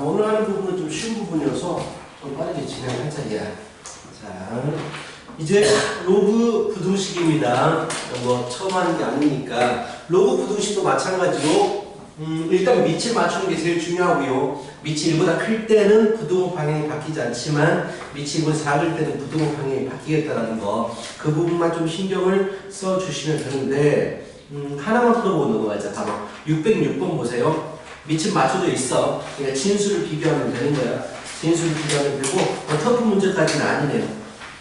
오늘 하는 부분은 좀 쉬운 부분이어서 좀 빠르게 진행하자. 자, 이제 로그 부등식입니다. 뭐 처음 하는 게 아니니까 로그 부등식도 마찬가지로 일단 밑을 맞추는 게 제일 중요하고요. 밑이 1보다 클 때는 부등호 방향이 바뀌지 않지만 밑이 1보다 작을 때는 부등호 방향이 바뀌겠다라는 거, 그 부분만 좀 신경을 써주시면 되는데 하나만 풀어보고 넘어가자. 바로 606번 보세요. 밑은 맞춰져 있어. 그러니까 진수를 비교하면 되는 거야. 진수를 비교하면 되고 터프 문제까지는 아니네요.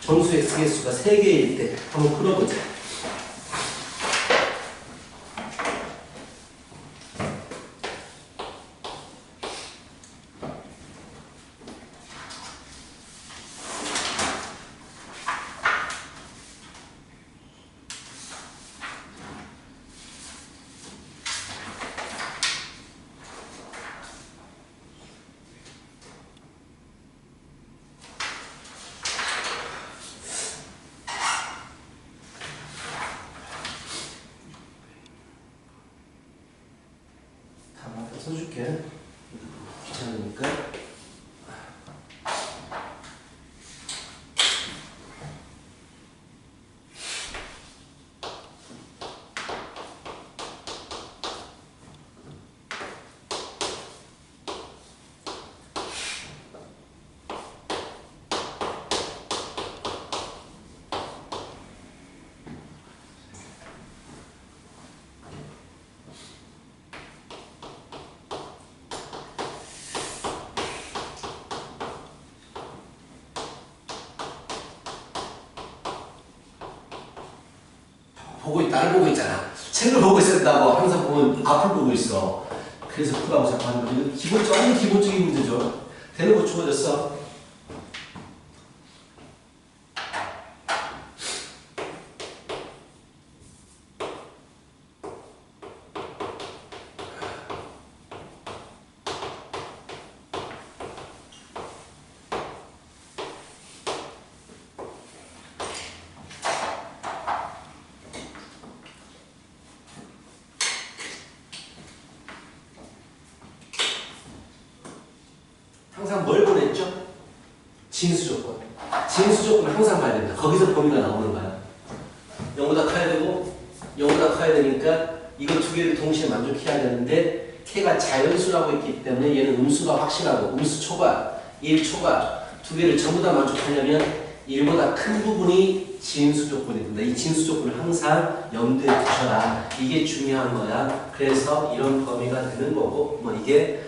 정수 x개수가 3개일 때 한번 풀어보자. 써줄게. 귀찮으니까. 나를 보고 있잖아. 책을 보고 있었다고 항상 보면 앞을 보고 있어. 그래서 풀라고 자꾸 하는 거지. 완전 기본적인 문제죠. 되는 거 주어졌어. 항상 뭘 보냈죠? 진수 조건. 진수 조건은 항상 봐야 된다. 거기서 범위가 나오는 거야. 0보다 커야 되고 0보다 커야 되니까 이거 두 개를 동시에 만족해야 되는데 K가 자연수라고 했기 때문에 얘는 음수가 확실하고 음수 초과, 1 초과 두 개를 전부 다 만족하려면 1보다 큰 부분이 진수 조건이 된다. 이 진수 조건을 항상 염두에 두셔라. 이게 중요한 거야. 그래서 이런 범위가 되는 거고 뭐 이게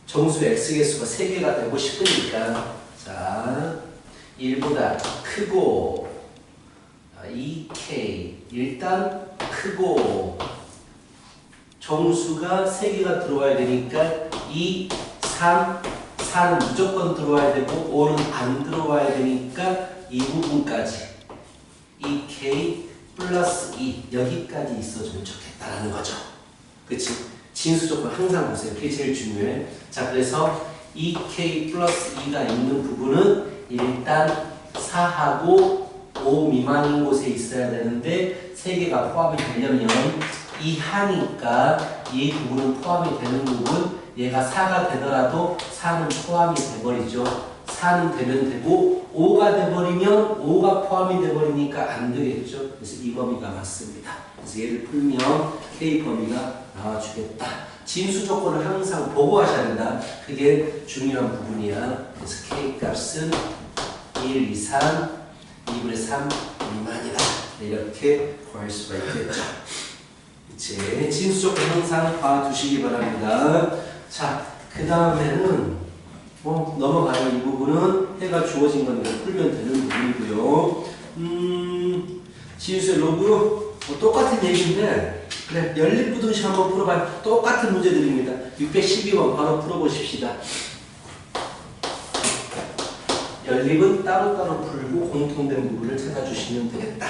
정수 x개수가 3개가 되고 싶으니까 자 1보다 크고 2k 일단 크고 정수가 3개가 들어와야 되니까 2, 3, 4는 무조건 들어와야 되고 5는 안 들어와야 되니까 이 부분까지 2k 플러스 2 여기까지 있어주면 좋겠다라는 거죠. 그치? 진수 조건 항상 보세요. 그게 제일 중요해. 자, 그래서 2k 플러스 2가 있는 부분은 일단 4하고 5 미만인 곳에 있어야 되는데 3개가 포함이 되려면 이하니까 이 부분은 포함이 되는 부분, 얘가 4가 되더라도 4는 포함이 돼버리죠. 4는 되면 되고 5가 돼버리면 5가 포함이 돼버리니까 안 되겠죠. 그래서 이 범위가 맞습니다. 그래서 얘를 풀면 K 범위가 나와주겠다. 진수 조건을 항상 보고 하셔야 된다. 그게 중요한 부분이야. 그래서 K 값은 1, 2, 3, 2분의 3 미만이다. 이렇게 구할 수가 있겠죠. 그치? 진수 조건 항상 봐두시기 바랍니다. 자, 그 다음에는 넘어가요. 이 부분은 해가 주어진 거니까 풀면 되는 부분이고요. 진수의 로그 똑같은 얘기인데 그래 연립부등식 한번 풀어봐요. 똑같은 문제들입니다. 612번 바로 풀어보십시다. 연립은 따로따로 풀고 공통된 부분을 찾아주시면 되겠다.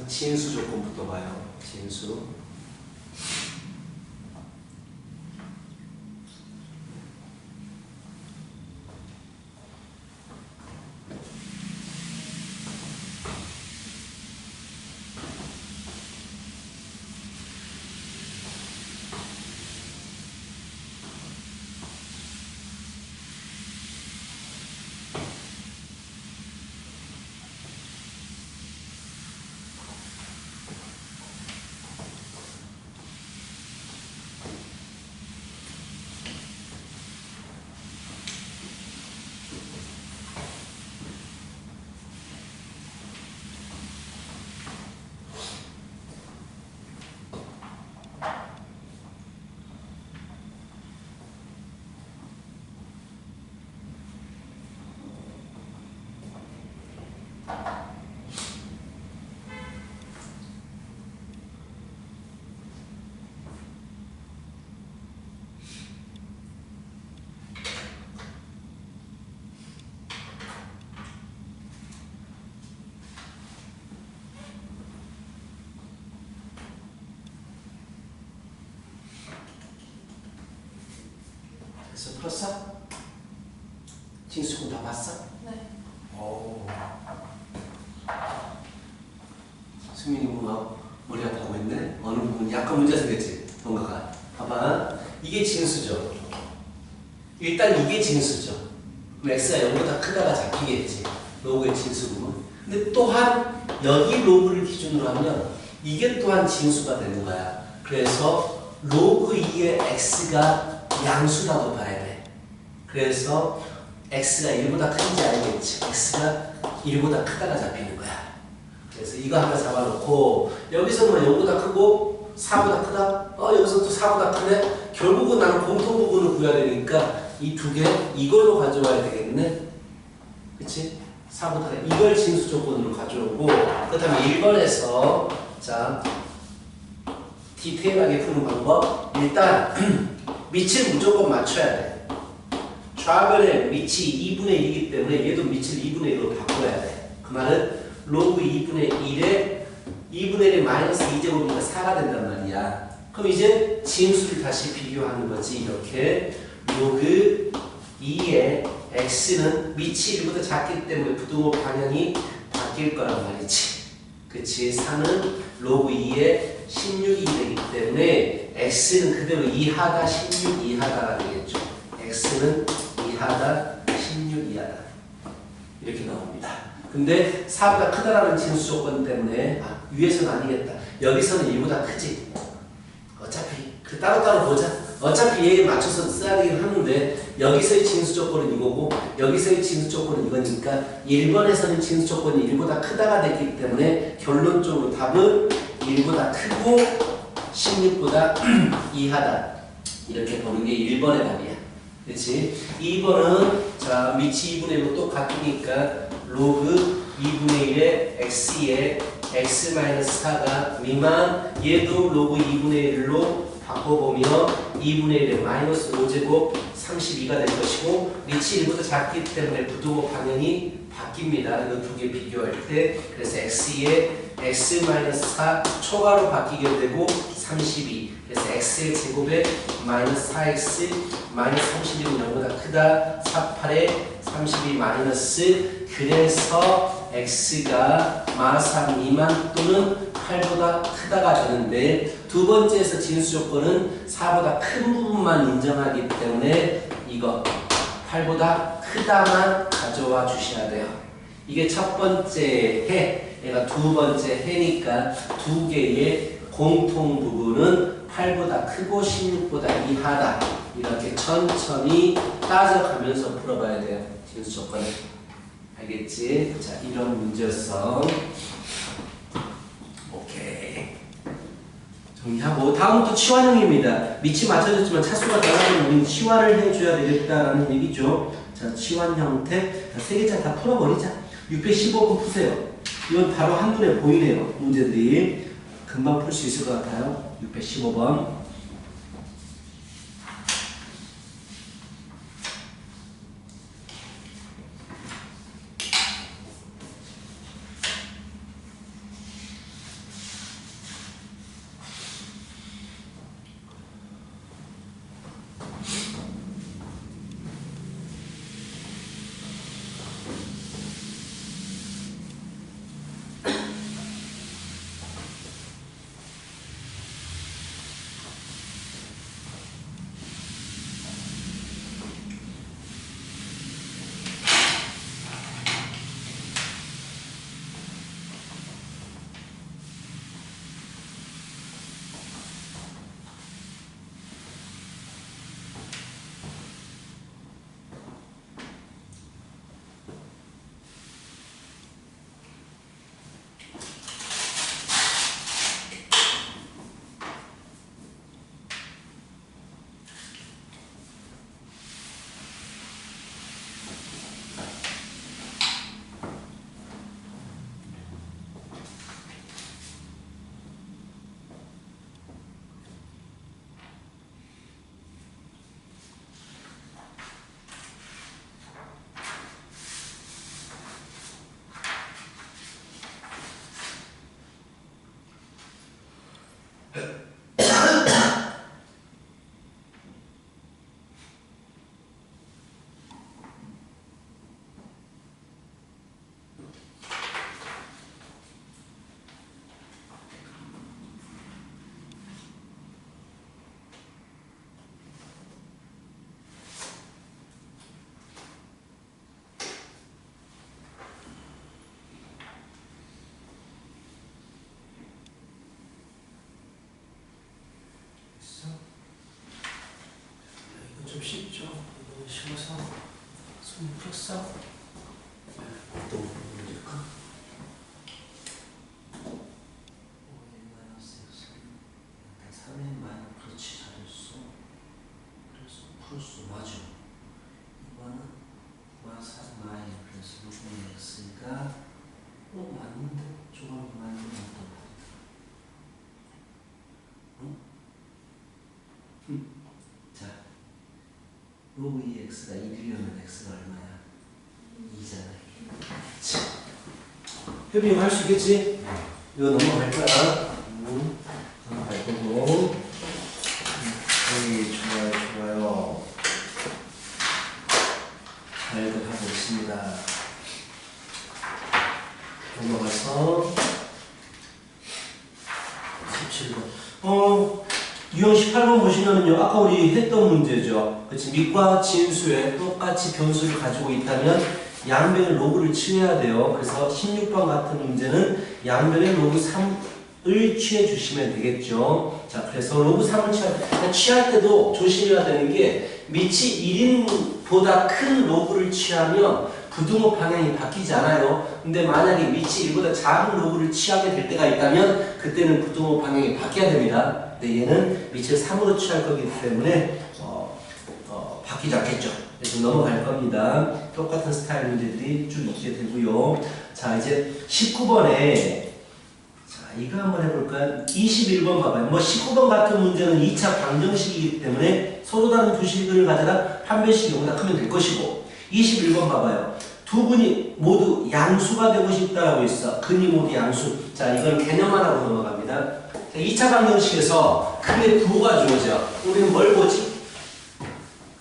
진수 조건부터 봐요. 진수. 그래서 풀었어? 진수군 다 봤어? 네. 오. 수민이 뭔가 머리 아파하고 있네? 어느 부분 약간 문제 생겼지? 뭔가가. 봐봐. 이게 진수죠. 일단 이게 진수죠. 그럼 x가 0보다 크다가 잡히겠지. 로그의 진수구문. 근데 또한 여기 로그를 기준으로 하면 이게 또한 진수가 되는 거야. 그래서 로그 2의 x가 양수라고 봐야 돼. 그래서 x가 1보다 큰지 알겠지. x가 1보다 크다가 잡히는 거야. 그래서 이거 하나 잡아놓고 여기서는 0보다 크고 4보다 크다? 여기서 또 4보다 크네? 결국은 나는 공통부분을 구해야 되니까 이 두 개 이걸로 가져와야 되겠네? 그치? 4보다 크다. 이걸 진수 조건으로 가져오고 그 다음에 1번에서 자 디테일하게 푸는 방법 일단 밑을 무조건 맞춰야 돼. 좌변의 밑이 2분의 1이기 때문에 얘도 밑을 2분의 1로 바꿔야 돼. 그 말은 로그 2분의 1에 2분의 1이 마이너스 2제곱이니까 4가 된단 말이야. 그럼 이제 진수를 다시 비교하는 거지. 이렇게 로그 2의 x는 밑이 1보다 작기 때문에 부등호 방향이 바뀔 거란 말이지. 그치? 4는 로그 2의 16이 되기 때문에 x는 그대로 2하다 16 2하다가 되겠죠. x는 2하다 16 2하다 이렇게 나옵니다. 근데 4보다 크다라는 진수 조건 때문에 위에서는 아니겠다. 여기서는 1보다 크지. 어차피 따로따로 보자. 어차피 얘에 맞춰서 써야 되긴 하는데 여기서의 진수 조건은 이거고 여기서의 진수 조건은 이거니까 1번에서는 진수 조건이 1보다 크다가 됐기 때문에 결론적으로 답은 1보다 크고 16보다 2하다 이렇게 보는 게 1번의 답이야. 그렇지? 2번은 자 밑이 2분의 1로 또 바뀌니까 로그 2분의 1에 x에 x-4가 미만 얘도 로그 2분의 1로 바꿔보면 2분의 1에 마이너스 5제곱 32가 될 것이고 밑이 1보다 작기 때문에 부등호 방향이 바뀝니다. 이거 두 개 비교할 때 그래서 x에 x-4 초과로 바뀌게 되고 32 그래서 x의 제곱에 마이너스 4x 마이너스 32는 0보다 크다 48에 32 마이너스 그래서 x가 마3 미만 또는 8보다 크다가 되는데 두 번째에서 진수 조건은 4보다 큰 부분만 인정하기 때문에 이거 8보다 크다만 가져와 주셔야 돼요. 이게 첫 번째 해, 얘가 두 번째 해니까 두 개의 공통 부분은 8보다 크고 16보다 이하다. 이렇게 천천히 따져가면서 풀어봐야 돼요. 진수 조건을. 알겠지? 자, 이런 문제성. 오케이. 정리하고 다음부터 치환형입니다. 밑이 맞춰졌지만 차수가 달라지면 우리는 치환을 해줘야 되겠다라는 얘기죠. 자, 치환 형태. 자, 세 개짜 다 풀어버리자. 615번 푸세요. 이건 바로 한눈에 보이네요. 문제들이. 금방 풀 수 있을 것 같아요. 615번. 이거 좀 쉽죠? 이거 쉬워서 손 풀었어? 또 문제일까? 3n 마이너스 그렇지 잘했어. 그래서 풀었어 맞아. 이거는 9 마이너스 그래서 6분의 x니까 맞는데? 조금 맞는 것 같다. 응? 자, 로그 2x가 1이려면 x가 얼마야? 2잖아. 협의형 할 수 있겠지? 이거 넘어갈 거야. 넘어갈 거고. 좋아요. 잘들 하고 있습니다. 넘어가서 17번. 유형 18번 보시면요. 아까 우리 했던 문제죠. 그치? 밑과 진수에 똑같이 변수를 가지고 있다면 양변의 로그를 취해야 돼요. 그래서 16번 같은 문제는 양변의 로그 3을 취해 주시면 되겠죠. 자, 그래서 로그 3을 취할 때도 조심해야 되는 게 밑이 1인보다 큰 로그를 취하면 부등호 방향이 바뀌지 않아요. 근데 만약에 밑이 1보다 작은 로그를 취하게 될 때가 있다면 그때는 부등호 방향이 바뀌어야 됩니다. 근데 얘는 밑을 3으로 취할 거기 때문에 바뀌지 않겠죠. 그래서 넘어갈 겁니다. 똑같은 스타일 문제들이 쭉 있게 되고요. 자, 이제 19번에 자, 이거 한번 해볼까요? 21번 봐봐요. 19번 같은 문제는 2차 방정식이기 때문에 서로 다른 두 식을 가져다 판별식이 0보다 크면 될 것이고 21번 봐봐요. 두 근이 모두 양수가 되고 싶다라고 있어. 근이 모두 양수. 자, 이건 개념만 하고 넘어갑니다. 자, 2차 방정식에서 근의 부호가 주어져. 우리는 뭘 보지?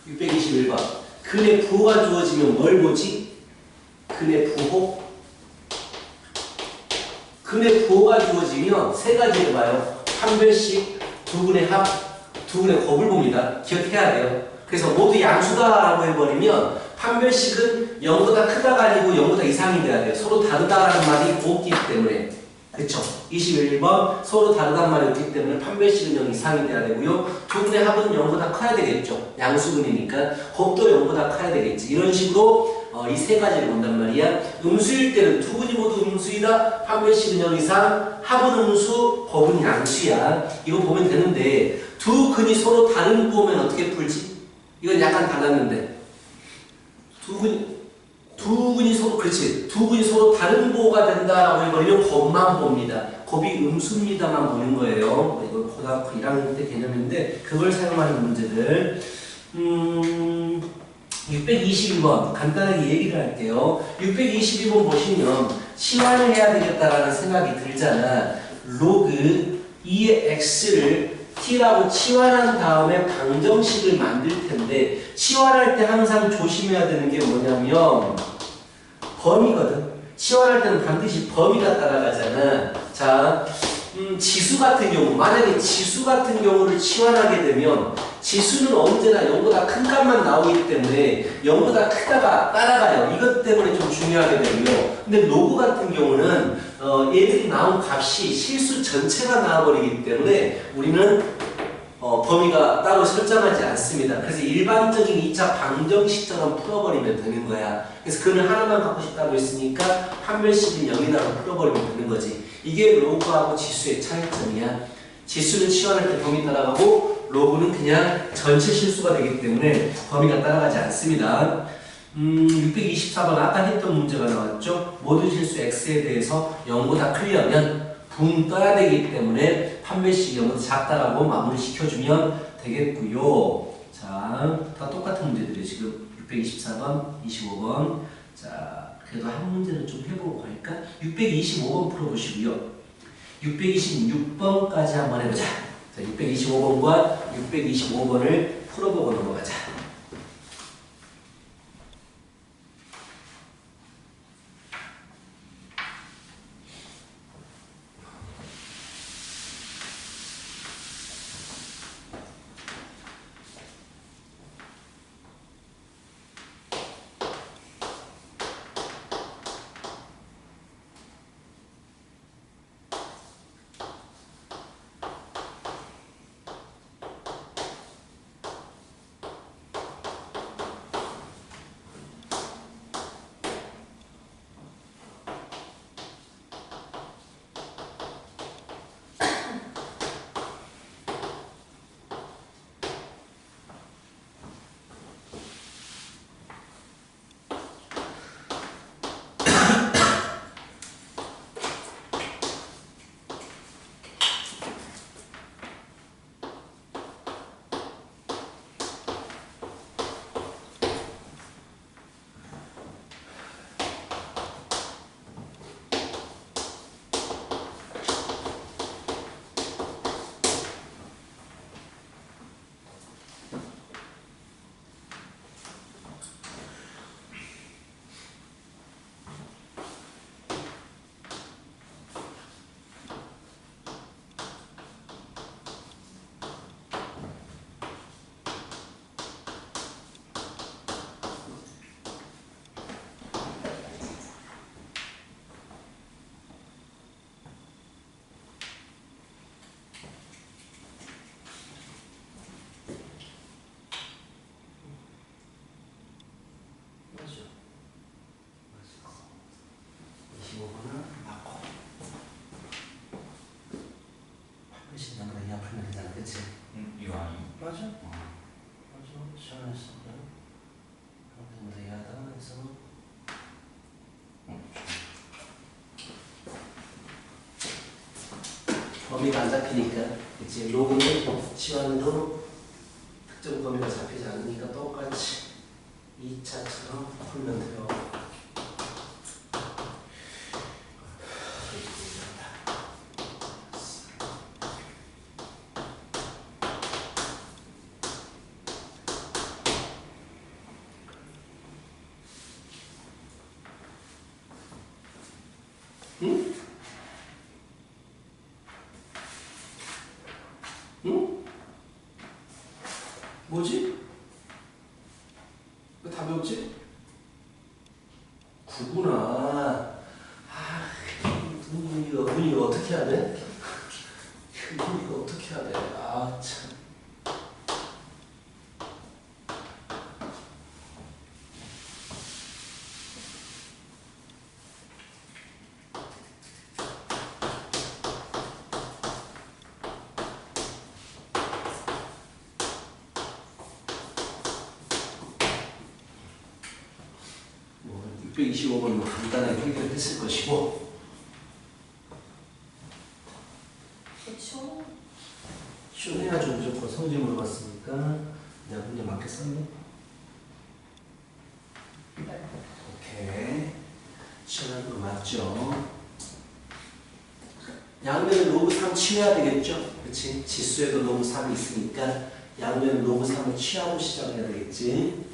621번. 근의 부호가 주어지면 뭘 보지? 근의 부호? 근의 부호가 주어지면 세 가지를 봐요. 판별식, 두 근의 합, 두 근의 곱을 봅니다. 기억해야 돼요. 그래서 모두 양수다라고 해버리면 판별식은 0보다 크다가 아니고 0보다 이상이 돼야 돼요. 서로 다르다라는 말이 없기 때문에. 그쵸? 21번 서로 다르다는 말이 없기 때문에 판별식은 0 이상이 돼야 되고요. 두 근의 합은 0보다 커야 되겠죠. 양수근이니까. 곱도 0보다 커야 되겠지. 이런 식으로 이 세 가지를 본단 말이야. 음수일 때는 두 근이 모두 음수이다. 판별식은 0 이상. 합은 음수, 곱은 양수야. 이거 보면 되는데 두 근이 서로 다른 부호면 어떻게 풀지? 이건 약간 달랐는데 두 근이 서로 그렇지. 두 근이 서로 다른 부호가 된다라고 해버리면 곱만 봅니다. 곱이 음수입니다만 보는 거예요. 이건 고등학교 1학년 때 개념인데 그걸 사용하는 문제들. 622번 간단하게 얘기를 할게요. 622번 보시면 치환을 해야 되겠다라는 생각이 들잖아. 로그 2의 x를 t라고 치환한 다음에 방정식을 만들 텐데 치환할 때 항상 조심해야 되는 게 뭐냐면 범위거든. 치환할 때는 반드시 범위가 따라가잖아. 자, 지수 같은 경우, 만약에 지수 같은 경우를 치환하게 되면 지수는 언제나 0보다 큰 값만 나오기 때문에 0보다 크다가 따라가요. 이것 때문에 좀 중요하게 되고요. 근데 로그 같은 경우는 얘들이 나온 값이 실수 전체가 나와버리기 때문에 우리는 범위가 따로 설정하지 않습니다. 그래서 일반적인 2차 방정식처럼 풀어버리면 되는 거야. 그래서 근을 하나만 갖고 싶다고 했으니까 판별식은 0이라고 풀어버리면 되는 거지. 이게 로그하고 지수의 차이점이야. 지수는 치환할 때 범위 따라가고 로그는 그냥 전체 실수가 되기 때문에 범위가 따라가지 않습니다. 624번 아까 했던 문제가 나왔죠. 모든 실수 x에 대해서 0보다 크려면 붕 떠야 되기 때문에 판별식이 0보다 작다라고 마무리 시켜주면 되겠고요. 자, 다 똑같은 문제들이 지금 624번, 25번. 자, 그래도 한 문제는 좀 해보고 갈까? 625번 풀어보시고요. 626번까지 한번 해보자. 자, 625번과 625번을 풀어보고 넘어가자. 이거 아니야? 맞아. 맞아. 시원했어. 그래서 이해하다가 해서 범위가 안 잡히니까 이제 로그는 시간도 특정 범위가 잡히지 않으니까 똑같이 2차처럼 풀면 돼요. 응? 응? 뭐지? 왜 답이 없지? 9구나. 아, 이거 어떻게 해야 돼? 이거 어떻게 해야 돼? 아, 참. 뭐 625번은 간단하게 해결했을 것이고. 그렇죠. 시원해야죠. 무조건 성질 물어봤으니까 그냥 문제 맞겠었네. 오케이. 시원한 거 맞죠? 양면은 로그 3 취해야 되겠죠? 그치? 지수에도 로그 3이 있으니까 양면 로그 3을 취하고 시작해야 되겠지?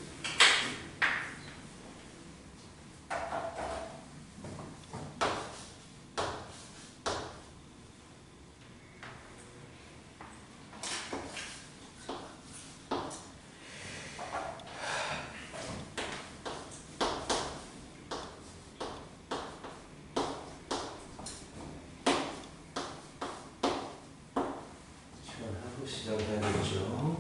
시작하고 시작해야 되죠.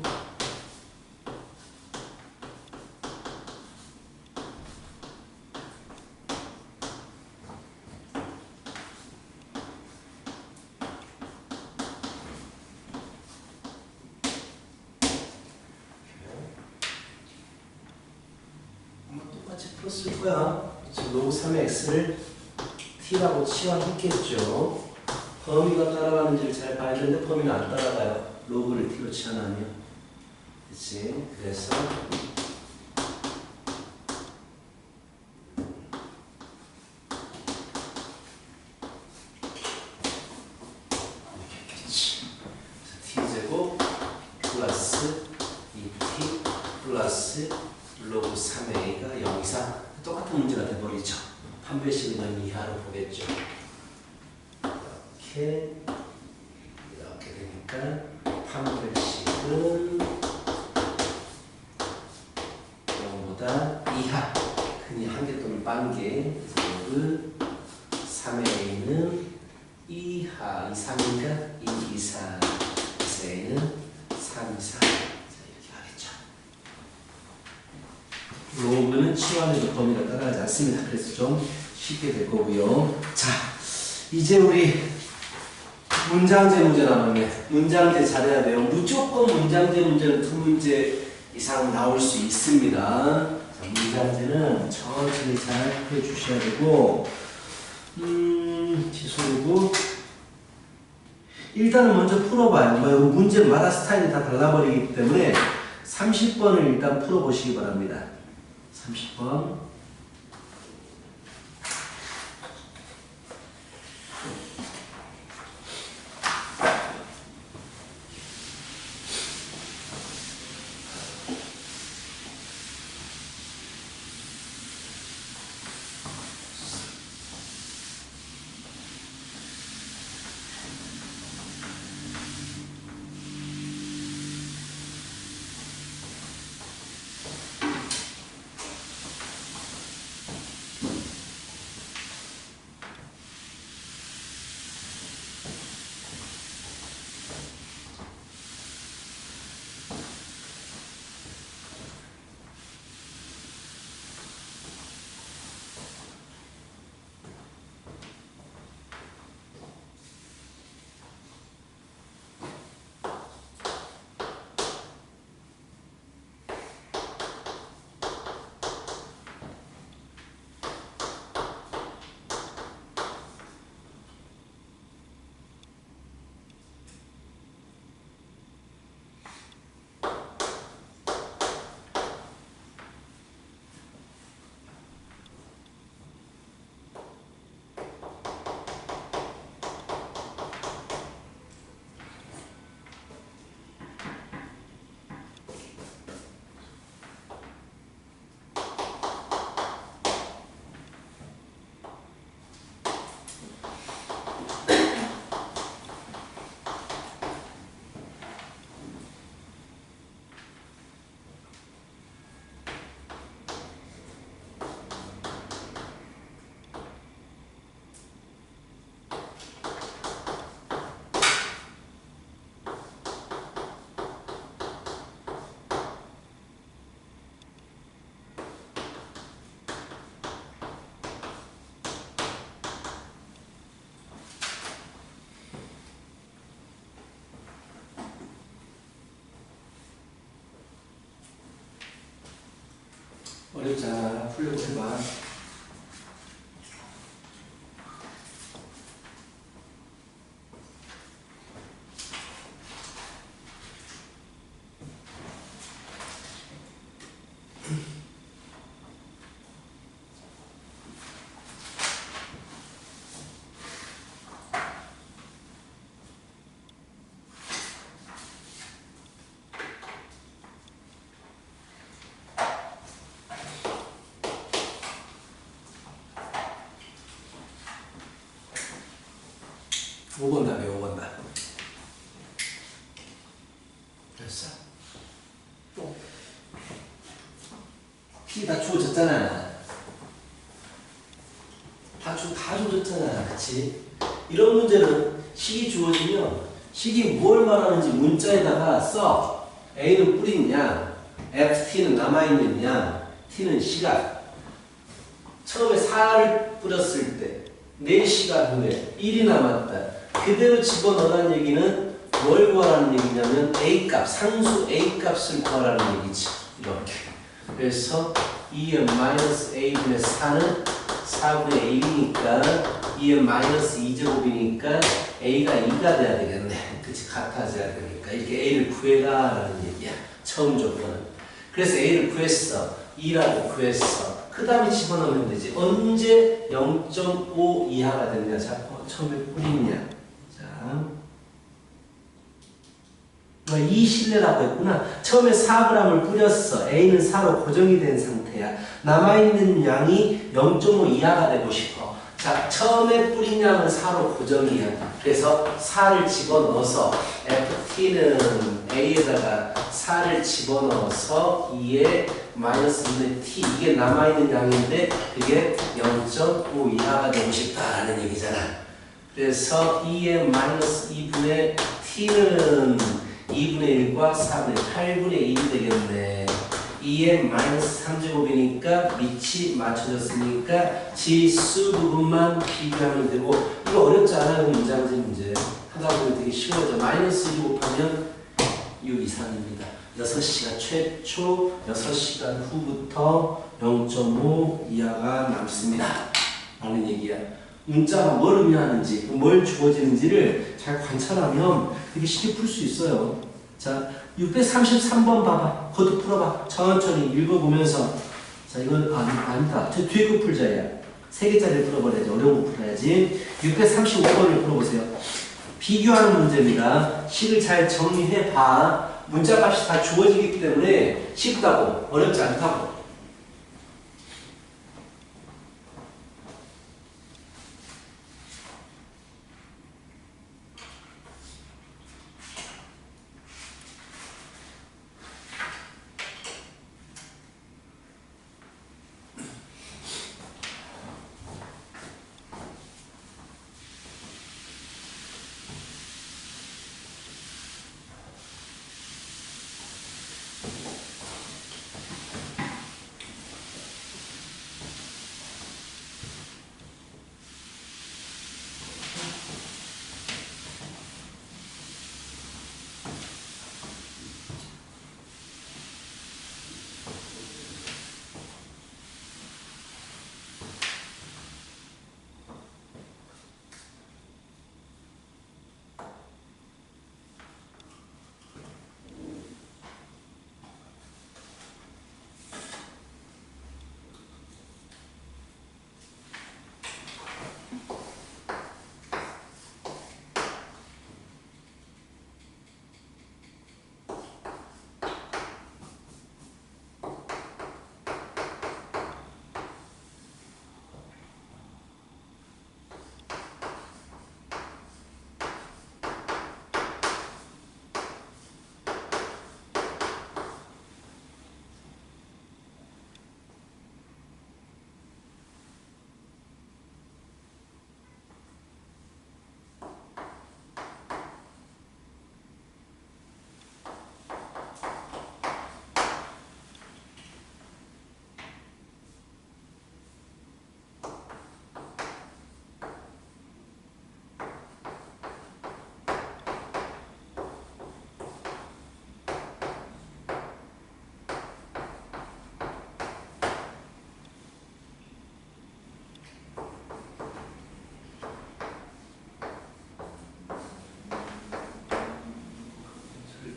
아마 똑같이 풀었을 거야. 지금 로그 3의 x를 t라고 치환했겠죠. 범위가 따라가는지를 잘 봐야 되는데 범위는 안 따라가요. 로그를 t로 치환하면. 그치? 그래서 플러스 2t 플러스 로그 3a가 0 이상 똑같은 문제가 돼버리죠. 판별식은 0 이하로 보겠죠. 이렇게 되니까 판별식은 0보다 이하, 흔히 한 개 또는 반개, 로그 3a는 이하 이상이니까 2 이상, a는 3 이상, 이렇게 하겠죠. 로그는 치환의 범위가 따라가지 않습니다. 그래서 좀 쉽게 될 거고요. 자, 이제 우리 문장제 문제 남았네. 문장제 잘해야 돼요. 무조건 문장제 문제는 2문제 이상 나올 수 있습니다. 자, 문장제는 천천히 잘 해주셔야 되고, 지소이고, 일단은 먼저 풀어봐요. 뭐 문제마다 스타일이 다 달라버리기 때문에 30번을 일단 풀어보시기 바랍니다. 30번. 어렵지 않아. 풀려고 해봐. 오 번 답이에요. 5번 답. 됐어. 또 P 다 주어졌잖아. 다 주어졌잖아. 그치? 이런 문제는 식이 주어지면 식이 뭘 말하는지 문자에다가 써. A는 뿌린 양, FT는 남아있는 양, T는 시간. 처음에 4를 뿌렸을 때 4시간 후에 1이 남았다. 그대로 집어넣으라는 얘기는 뭘 구하라는 얘기냐면 A값, 상수 A값을 구하라는 얘기지. 이렇게. 그래서 2n 마이너스 A분의 4는 4분의 1이니까 2n 마이너스 2제곱이니까 A가 2가 돼야 되겠네. 그치? 같아져야 되니까. 이렇게 A를 구해라라는 얘기야. 처음 조건은. 그래서 A를 구했어. 2라고 구했어. 그 다음에 집어넣으면 되지. 언제 0.5 이하가 됐냐. 자, 처음에 뿌리냐. 자, 이 실내라고 했구나. 처음에 4g을 뿌렸어. A는 4로 고정이 된 상태야. 남아있는 양이 0.5 이하가 되고 싶어. 자, 처음에 뿌린 양은 4로 고정이야. 그래서 4를 집어넣어서 FT는 A에다가 4를 집어넣어서 2에 마이너스 2분의 T 이게 남아있는 양인데 그게 0.5 이하가 되고 싶다라는 얘기잖아. 그래서 2에 마이너스 2분의 T는 2분의 1과 4분의 8분의 1이 되겠네. 2에 마이너스 3제곱이니까 밑이 맞춰졌으니까 지수 부분만 비교하면 되고 이거 어렵지 않아요. 문장제 문제. 하다 보면 되게 쉬워져. 마이너스 2 곱하면 6 이상입니다. 6시간 최초 6시간 후부터 0.5 이하가 남습니다. 라는 얘기야. 문자가 뭘 의미하는지, 뭘 주어지는지를 잘 관찰하면 되게 쉽게 풀 수 있어요. 자, 633번 봐봐. 그것도 풀어봐. 천천히 읽어보면서. 자, 이건 아니다. 저 뒤에 거 풀자야. 3개짜리 풀어버려야지. 어려운 거 풀어야지. 635번을 풀어보세요. 비교하는 문제입니다. 식을 잘 정리해봐. 문자값이 다 주어지기 때문에 쉽다고, 어렵지 않다고.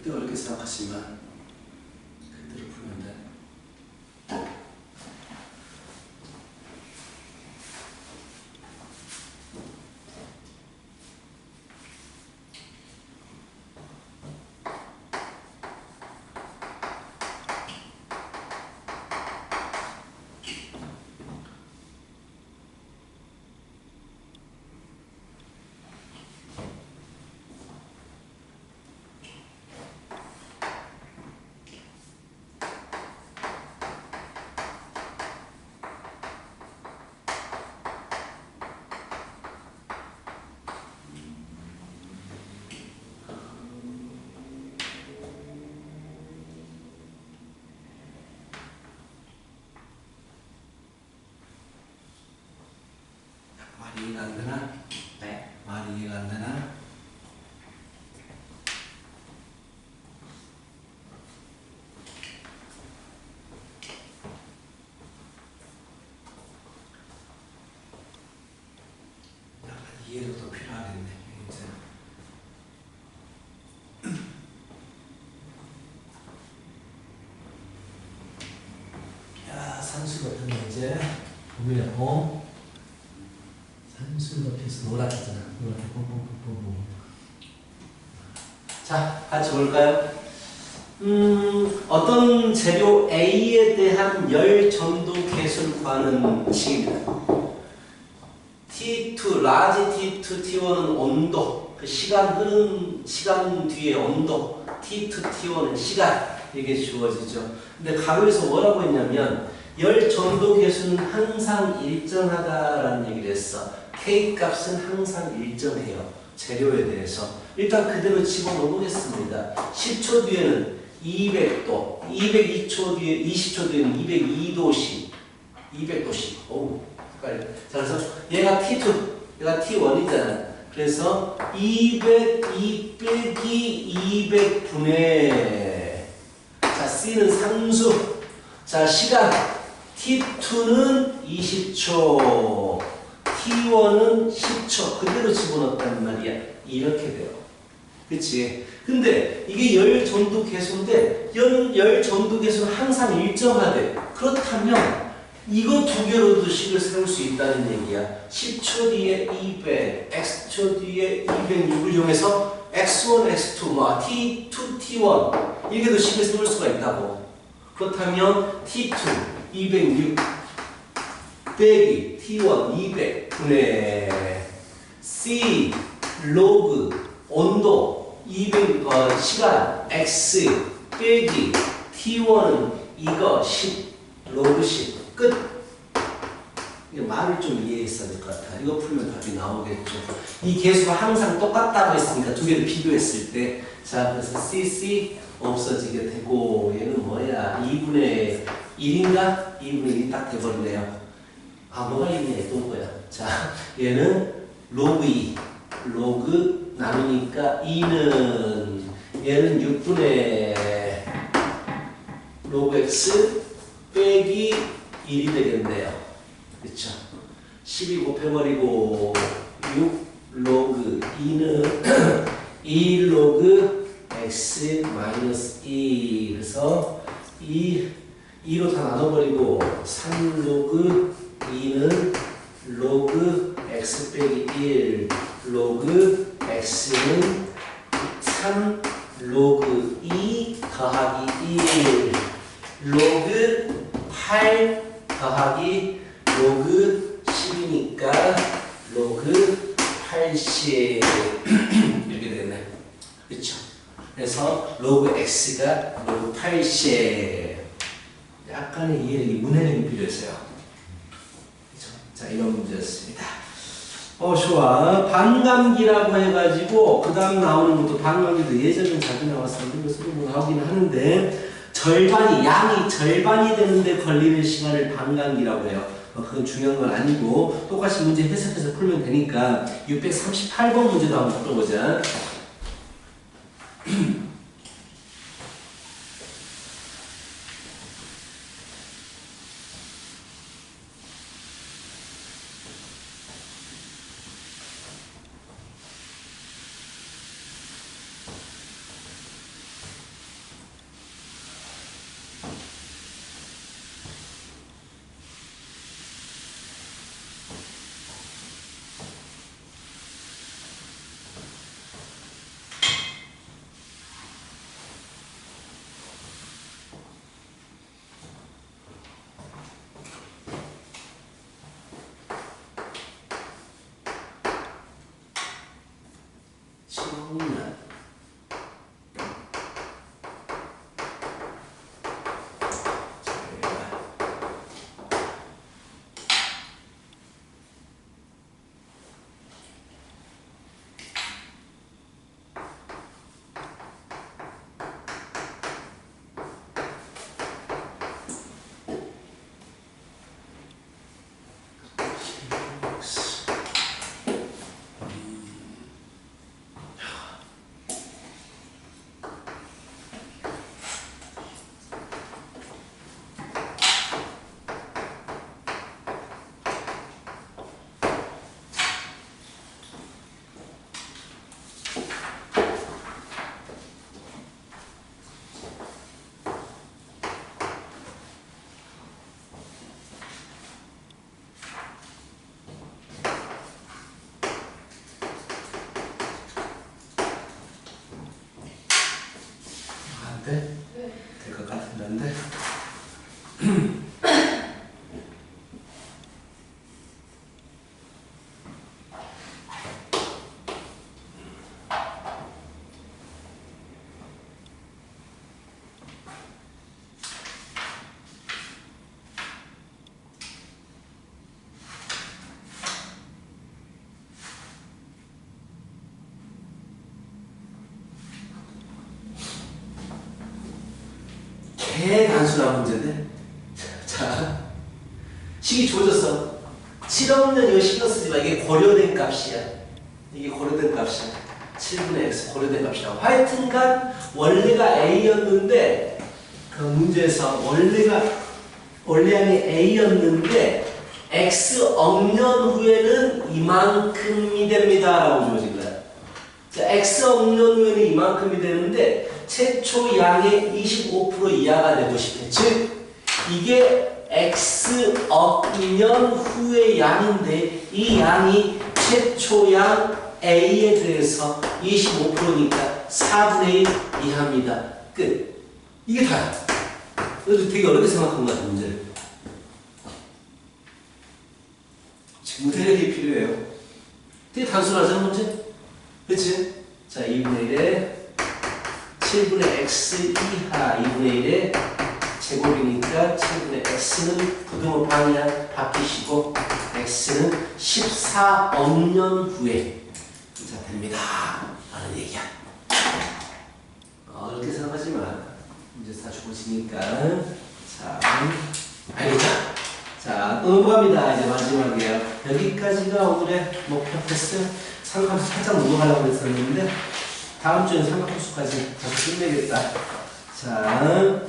절대 어렵게 생각하지만 그대로 풀면 돼. 말이 이해가 안 되나? 네. 말이 이해가 안 되나? 약간 이해가 더 필요하겠네. 이제. 야, 산수 같은데 이제 보면 산수 옆에서 노랗잖아. 노랗게 뽕뽕뽕뽕. 자, 같이 볼까요? 어떤 재료 A에 대한 열 전도 계수를 구하는 식입니다. T2, 라지 T2, T1은 온도, 그 시간 흐르는 시간 뒤의 온도, T2, T1은 시간, 이게 주어지죠. 근데 가로에서 뭐라고 했냐면 열 전도 계수는 항상 일정하다라는 얘기를 했어. K 값은 항상 일정해요. 재료에 대해서. 일단 그대로 집어넣어 보겠습니다. 10초 뒤에는 200도, 202초 뒤에, 20초 뒤에는 202도씨, 200도씨. 오, 헷갈려. 자, 그래서 얘가 T2, 얘가 T1이잖아. 그래서 200 빼기 200분의, 자, C는 상수. 자, 시간. T2는 20초, T1은 10초. 그대로 집어넣었단 말이야. 이렇게 돼요. 그치? 근데 이게 열 전도 계수인데, 열 전도 계수는 항상 일정하대. 그렇다면, 이거 두 개로도 식을 세울 수 있다는 얘기야. 10초 뒤에 200, X초 뒤에 206을 이용해서 X1, X2, 뭐 T2, T1 이렇게도 식을 세울 수가 있다고. 그렇다면 T2 206 빼기 T1 200 분의 C 로그 온도 200 시간 X 빼기 T1은 이거 10 로그 10 끝. 이게 말을 좀 이해했어야 될 것 같아. 이거 풀면 답이 나오겠죠. 이 계수가 항상 똑같다고 했으니까 두 개를 비교했을 때, 자, 그래서 CC 없어지게 되고, 얘는 뭐야? 2분의 1인가? 2분의 1이 딱 돼버리네요. 아, 뭐가 있네? 또 뭐야? 자, 얘는 로그 2. 로그 나누니까 2는, 얘는 6분의 로그 X 빼기 1이 되겠네요. 그쵸? 12 곱해버리고 6 로그 2는 2 로그 x 마이너스 2 그래서 2로 다 나눠버리고 3 로그 2는 로그 x 빼기 1 로그 x는 3 로그 2 더하기 1 로그 8 더하기 로그 10이니까 로그 80 이렇게 되겠네. 그렇죠? 그래서 로그 x가 로그 80 약간의 이해력이 문해력이 필요했어요. 그렇죠? 자, 이런 문제였습니다. 좋아. 반감기라고 해가지고 그 다음 나오는 것도 반감기도 예전에 자주 나왔었는데 그래서 뭐 나오긴 하는데 절반이 양이 절반이 되는데 걸리는 시간을 반감기라고 해요. 그건 중요한 건 아니고 똑같이 문제 해석해서 풀면 되니까 638번 문제도 한번 풀어보자. 안 돼? 네. 될 것 같은데 안 돼? 대단순한 문제인데. 자, 식이 주어졌어. 7 없는 이거 신경 쓰지 마. 이게 고려된 값이야. 이게 고려된 값이야. 7분의 x 고려된 값이라고. 하여튼간 원래가 a였는데 그 문제에서 원래양이 a였는데 x 억년 후에는 이만큼이 됩니다 라고 주어진 거야. 자, x 억년 후에는 이만큼이 되는데 최초 양의 25% 이하가 되고 싶대. 즉 이게 x 억년 후의 양인데 이 양이 최초 양 a에 대해서 25%니까 4분의 1 이하입니다. 끝. 이게 다야. 그래도 되게 어렵게 생각한 것 같아 문제를. 지금 대략이 필요해요. 되게 단순하잖아 문제? 그치? 자 2분의 1에 7분의 x 이하 2분의 1에 제곱이니까 7분의 x는 부등호 방이야. 바뀌시고 x는 14억년 후에 자 됩니다 라는 얘기야. 그렇게 생각하지 마. 문제 다 주어지니까. 자 알겠죠? 자 또 넘어갑니다. 이제 마지막이에요. 여기까지가 오늘의 목표 테스트. 삼각함수 살짝 넘어가려고 했었는데 다음 주에는 삼각함수까지 다시 끝내겠다. 자,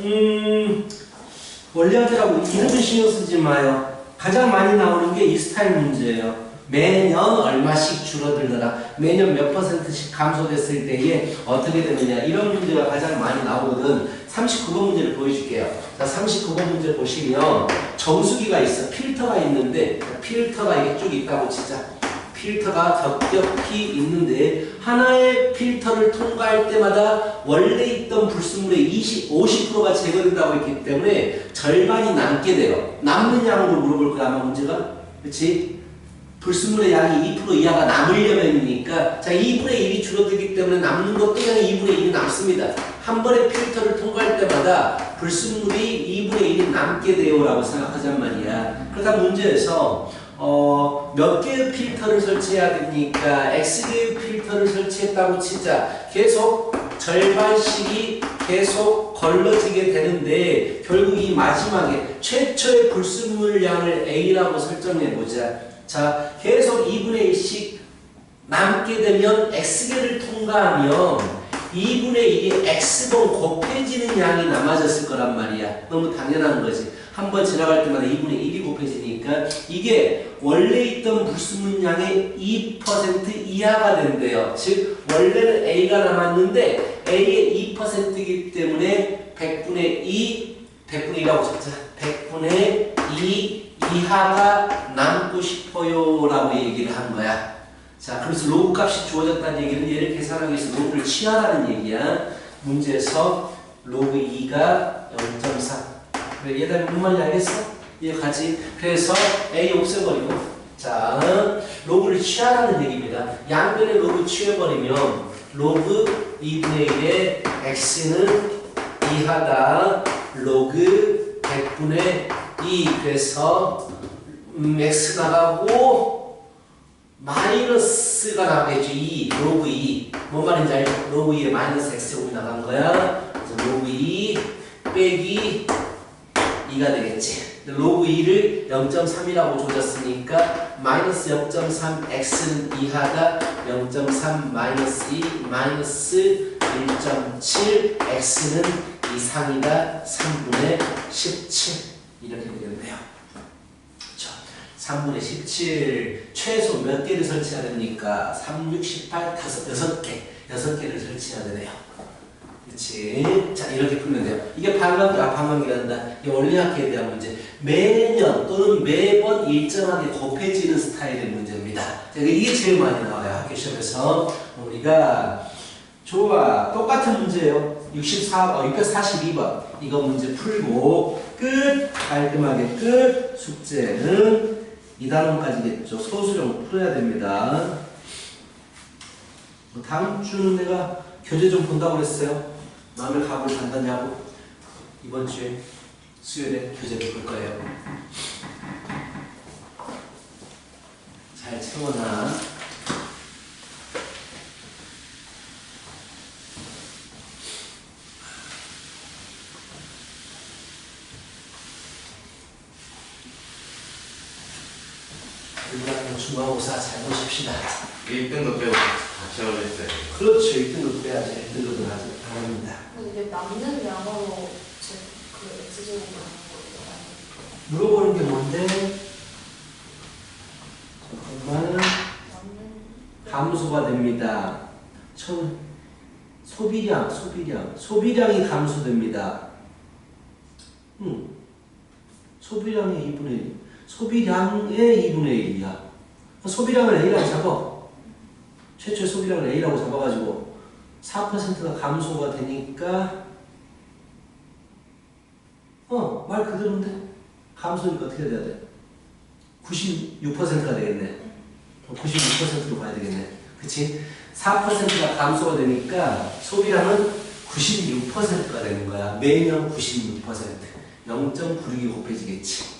원래하더라고. 이름은 신경 쓰지 마요. 가장 많이 나오는 게 이 스타일 문제예요. 매년 얼마씩 줄어들더라. 매년 몇 %씩 감소됐을 때에 어떻게 되느냐. 이런 문제가 가장 많이 나오거든. 39번 문제를 보여줄게요. 자, 39번 문제 보시면 정수기가 있어. 필터가 있는데 필터가 이게 쭉 있다고 치자. 필터가 겹겹이 있는데 하나의 필터를 통과할 때마다 원래 있던 불순물의 50%가 제거된다고 했기 때문에 절반이 남게 돼요. 남는 양으로 물어볼 거야 아마 문제가. 그렇지? 불순물의 양이 2% 이하가 남으려면이니까 자 2분의 1이 줄어들기 때문에 남는 것도 그냥 2분의 1이 남습니다. 한 번의 필터를 통과할 때마다 불순물이 2분의 1이 남게 돼요 라고 생각하잔 말이야. 그러다 문제에서 몇 개의 필터를 설치해야 됩니까? X개의 필터를 설치했다고 치자. 계속 절반씩이 계속 걸러지게 되는데 결국 이 마지막에 최초의 불순물 양을 A라고 설정해보자. 자, 계속 2분의 1씩 남게 되면 X개를 통과하면 2분의 1이 X번 곱해지는 양이 남아졌을 거란 말이야. 너무 당연한 거지. 한 번 지나갈 때마다 2분의 1이 곱해지니까 이게 원래 있던 불순물 양의 2% 이하가 된대요. 즉 원래는 A가 남았는데 A의 2%이기 때문에 100분의 2라고 적자. 100분의 2 이하가 남고 싶어요 라고 얘기를 한 거야. 자, 그래서 로그 값이 주어졌다는 얘기는 얘를 계산하기 위해서 로그를 취하라는 얘기야. 문제에서 로그 2가 0.3. 그래, 얘들 무슨 말인지 알겠어? 이해가지? 그래서 A 없애버리고 자, 로그를 취하라는 얘기입니다. 양변에 로그 취해버리면 로그 2분의 1의 x는 이하다 로그 100분의 2 그래서 x 나가고 마이너스가 나가겠죠. 2 로그 2 뭔 말인지 알죠? 로그 2에 마이너스 x제곱이 나간 거야. 그래서 로그 2 빼기 2가 되겠지. 로그 2를 0.3이라고 줘줬으니까 마이너스 0.3 x는 이하다 0.3 마이너스 2 마이너스 1.7 x는 이상이다 3분의 17 이렇게 되겠네요. 그렇죠? 3분의 17 최소 몇 개를 설치해야 됩니까? 3, 6, 18, 6개를 설치해야 되네요. 그렇지. 자, 이렇게 풀면 돼요. 이게 반감기란다. 이게 원리학계에 대한 문제. 매년 또는 매번 일정하게 곱해지는 스타일의 문제입니다. 자, 이게 제일 많이 나와요. 학교 시험에서. 우리가 좋아. 똑같은 문제예요. 642번. 이거 문제 풀고 끝. 깔끔하게 끝. 숙제는 2단원까지겠죠. 소수령 풀어야 됩니다. 다음 주는 내가 교재 좀 본다고 그랬어요. 마음의 각오를 단단히하고 이번 주에 수요일에 교재를 볼 거예요. 잘 채워놔. 우리가 중간고사 잘 보십시다. 1등도 빼고 같이 하겠어요. 그렇죠. 1등급 빼야지. 1등급은 아직 안 합니다. 근데 남는 양으로 그 X제곱 나오는 거예요. 물어보는 게 뭔데? 잠깐만. 남는 감소가 됩니다. 소비량이 감소됩니다. 소비량의 2분의 1. 소비량의 2분의 1이야. 소비량을 A라고 잡아. 최초의 소비량을 A라고 잡아가지고 4%가 감소가 되니까 말 그대로인데 감소니까 어떻게 돼야 돼? 96%가 되겠네. 96%로 봐야 되겠네. 그치? 4%가 감소가 되니까 소비량은 96%가 되는 거야. 매년 96%. 0.96이 곱해지겠지.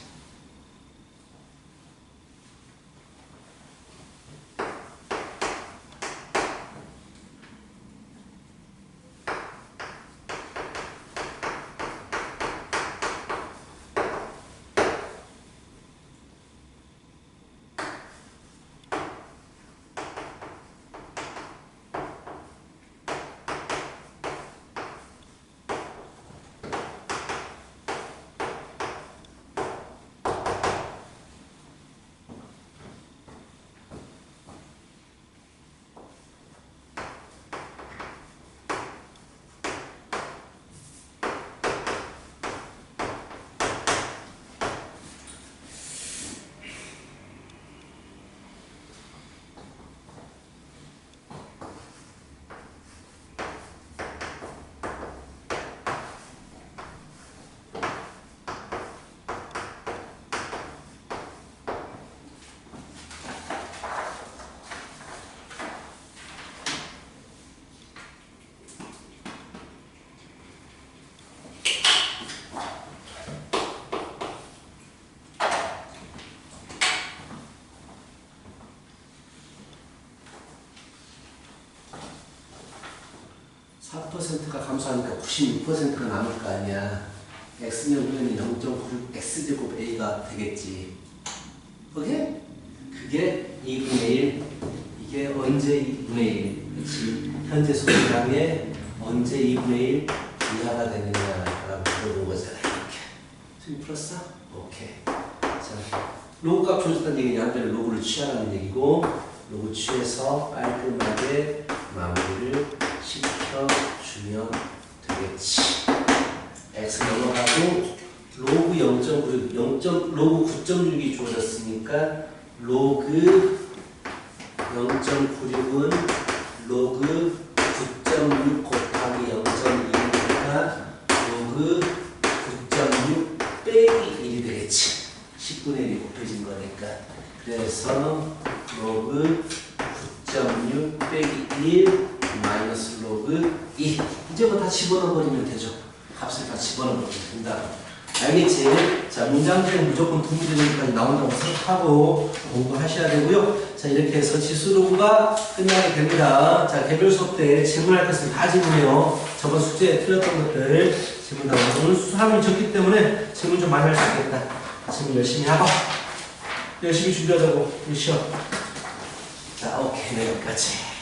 가 감소하니까 96%가 남을 거 아니야. x는 그러면 0.96 x제곱 a가 되겠지. 오케이? 그게 2분의 1. 이게 언제 2분의 1? 그렇지. 현재 소비량의 언제 2분의 1 이하가 되느냐라고 물어본 거잖아. 이렇게. 지금 풀었어? 오케이. 자, 로그 값 줘줬다는 얘기는 양변에 로그를 취하라는 얘기고, 로그 취해서 깔끔하게 마무리를 시켜주면 되겠지. x 넘어가고 로그 0.96, 로그 9.6이 주어졌으니까 로그 0.96은 로그 9.6 곱하기 0.2니까 로그 9.6 빼기 1이 되겠지. 10분의 1이 곱해진 거니까. 그래서 로그 9.6 빼기 1 마이너스 로그 2. 이제 뭐 다 집어넣어버리면 되죠. 값을 다 집어넣으면 된다. 알겠지? 자, 문장들은 무조건 두 문제 정도까지 나온다고 생각하고 공부하셔야 되고요. 자, 이렇게 해서 지수로그가 끝나게 됩니다. 자, 개별 수업 때 질문할 것을 다 질문해요. 저번 숙제에 틀렸던 것들 질문하고 오늘 수학이 적기 때문에 질문 좀 많이 할 수 있겠다. 질문 열심히 하고 열심히 준비하자고. 쉬어. 자, 오케이. 네, 여기까지.